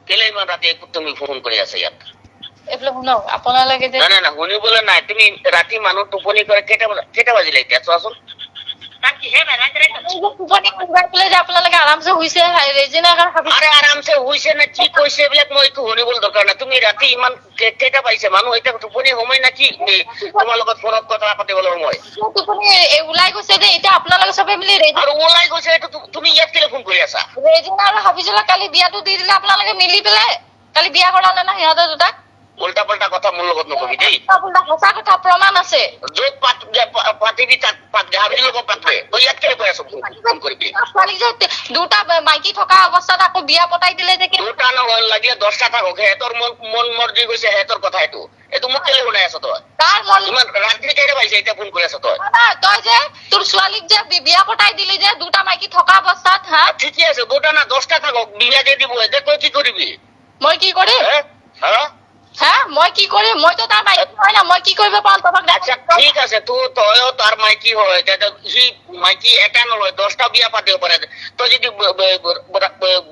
কেলে ইমান ৰাতি তুমি ফোন কৰি আছা ইয়াত? এইফালে শুনক, আপোনালোকে যে নাই শুনিবলৈ নাই। তুমি ৰাতি মানুহ টোপনি কৰে কেইটা বাজিলে এতিয়া চোৱাচোন। টোপনি কোনোবাই পেলাই যে আপোনালোকে আৰামছে শুইছে, ৰেজিনা আৰে আৰামছে শুইছে নে কি কৈছে এইবিলাক মই একো শুনিবলৈ দৰকাৰ নাই। তুমি ৰাতি ইমান কেইটা পাইছে মানুহ এতিয়া টোপনি সময় না কি তোমাৰ লগত ফোনত কথা পাতিবলৈ সময়? টোপনি ওলাই গৈছে যে এতিয়া আপোনালোকে চবে মিলি আৰু ওলাই গৈছে এইটো তুমি ইয়াত কেলে ফোন কৰি আছা? ৰেজিনা আৰু হাফিজুলক কালি বিয়াটো দি দিলে আপোনালোকে মিলি পেলাই। কালি বিয়া কৰালে না সিহঁতৰ দুটাক। উল্টা পাল্টা কথা মোৰ লগত নকবি দেই। সঁচা কথা প্ৰমাণ আছে। য'ত পাতিবি তাত হাফিজুলৰ লগত পাতবে। তই ইয়াত কেলে কৈ আছ ফোন কৰিবি? ছোৱালী যে দুটা মাইকী থকা অৱস্থাত আকৌ বিয়া পতাই দিলে যে দুটা নহয় লাগিলে 10টা থাকক, সিহঁতৰ মন মৰ্জি গৈছে সিহঁতৰ কথা এইটো। এইটো মোক কেলে শুনাই আছ তই? তাৰ মন ইমান ৰাত্ৰি কেইটা পাইছে এতিয়া ফোন কৰি আছ তই? তই যে তোৰ ছোৱালীক যে বিয়া পতাই দিলি যে দুটা মাইকী থকা অৱস্থাত হা? ঠিকে আছে, 2টা না 10টা থাকক, বিয়া দি দিব। এতিয়া তই কি কৰিবি? মই কি কৰিম? হা মই কি কৰিম? মইতো তাৰ মাইকী হয় না, মই কি কৰিব পাৰোঁ তোমাক? আচ্ছা ঠিক আছে, তইও তাৰ মাইকী হয়, সি মাইকী এটা নহয় 10টা বিয়া পাতিব পাৰে। তই যদি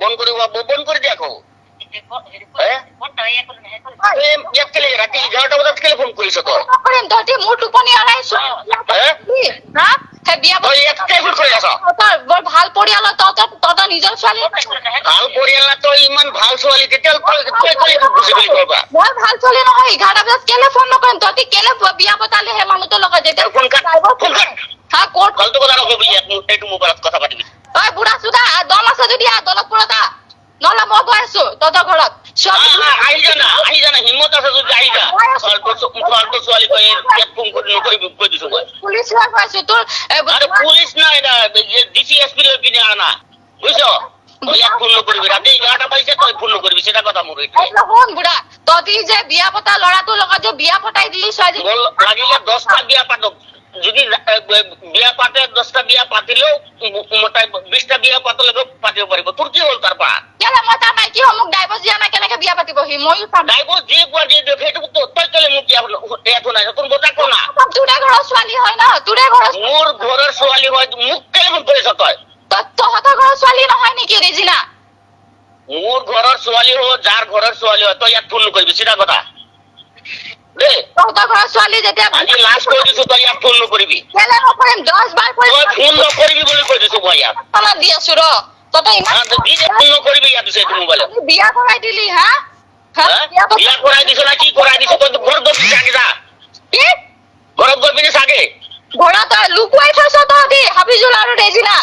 বন্ধ কৰিব বন্ধ কৰি দিয়া আকৌ। ইয়াত কেলে ৰাতি 11টা বজাত কেলে ফোন কৰিছ তই? কৰিম তহঁতি মোৰ টোপনি আৰাইছো হা? সেই বিয়া তই ইয়াত কেলে ফোন কৰি আছ? বৰ ভাল পৰিয়ালৰ তহঁতৰ নিজৰ ছোৱালী। ভাল পৰিয়াল না, তই ইমান ভাল ছোৱালী তেতিয়া বুজি বুলি কবা। মই ভাল ছোৱালী নহয়, 11টা বজাত কেলে ফোন নকৰিম? তহঁতি কেলে বিয়া পতালি সেই মানুহটোৰ লগত? যেতিয়া ফোন কাট হা ক'ত ফালতু কথা নকবি, এইটো মোবাইলত কথা পাতিবি। তই বুঢ়া চুদা দল আছে যদি দলত পৰতা, নহলে মই গৈ আছো তহঁতৰ ঘৰত। আহি জানা হিম্মত আছে যদি আহি যা। ফালতু ছোৱালী কৈ ইয়াত ফোন নকৰিবি কৈ দিছো মই। পুলিচ লৈ গৈ আছো তোৰ। আরে পুলিশ নাই না, ডিসিএসপি লৈ পিনে আনা বুঝছো? ইয়াত ফোন নকৰিবি, ৰাতি 11টা পাইছে তই ফোন নকৰিবি, সেটা কথা মোৰ এইটোৱে। শুন বুঢ়া, তহঁতি যে বিয়া পতা ল'ৰাটোৰ লগত যে বিয়া পতাই দিলি ছোৱালী, লাগিলে 10টা বিয়া পাতক, যদি বিয়া পাতে 10টা বিয়া পাতিলেও 20টা বিয়া পাতলেও পাতিব পাৰিব। তোৰ কি হ'ল তাৰ পৰা? কেলে মই তাৰ মাইকী হয়, মোক ডাইভৰ্চ দিয়া নাই, কেনেকে বিয়া পাতিবহি? ময়ো চাম। ডাইভৰ্চ যি কোৱা যি দিয়ক, সেইটো তই কেলে মোক ইয়াত শুনাইছ? তোৰ বতা কোৱা না? তোৰে ঘৰৰ ছোৱালী হয় ন, তোৰে ঘৰৰ। মোৰ ঘৰৰ ছোৱালী হয়, মোক কেলে ফোন কৰিছ তই? তহঁতৰ ঘৰৰ ছোৱালী নহয় নেকি ৰেজিনা? মোৰ ঘৰৰ ছোৱালী হয়, যাৰ ঘৰৰ ছোৱালী হয়, তই ইয়াত ফোন নকৰিবি, চিধা কথা দেই। তহঁতৰ ঘৰৰ ছোৱালী যেতিয়া আজি লাষ্ট কৈ দিছো, তই ইয়াত ফোন নকৰিবি। কেলে নকৰিম? 10 বাৰ তই ফোন নকৰিবি বুলি কৈ দিছো মই ইয়াত। দি আছো ৰ, তহঁতে ফোন নকৰিবি ইয়াত দিছে এইটো মোবাইলত। বিয়া কৰাই দিলি হা? বিয়া কৰাই দিছ না কি কৰাই দিছ? তই ঘৰত গৈ পিনে চাগে যা, কি ঘৰত গৈ পিনে চাগে। ঘৰত লুকুৱাই থৈছ তহঁতি হাফিজুল আৰু ৰেজিনাক।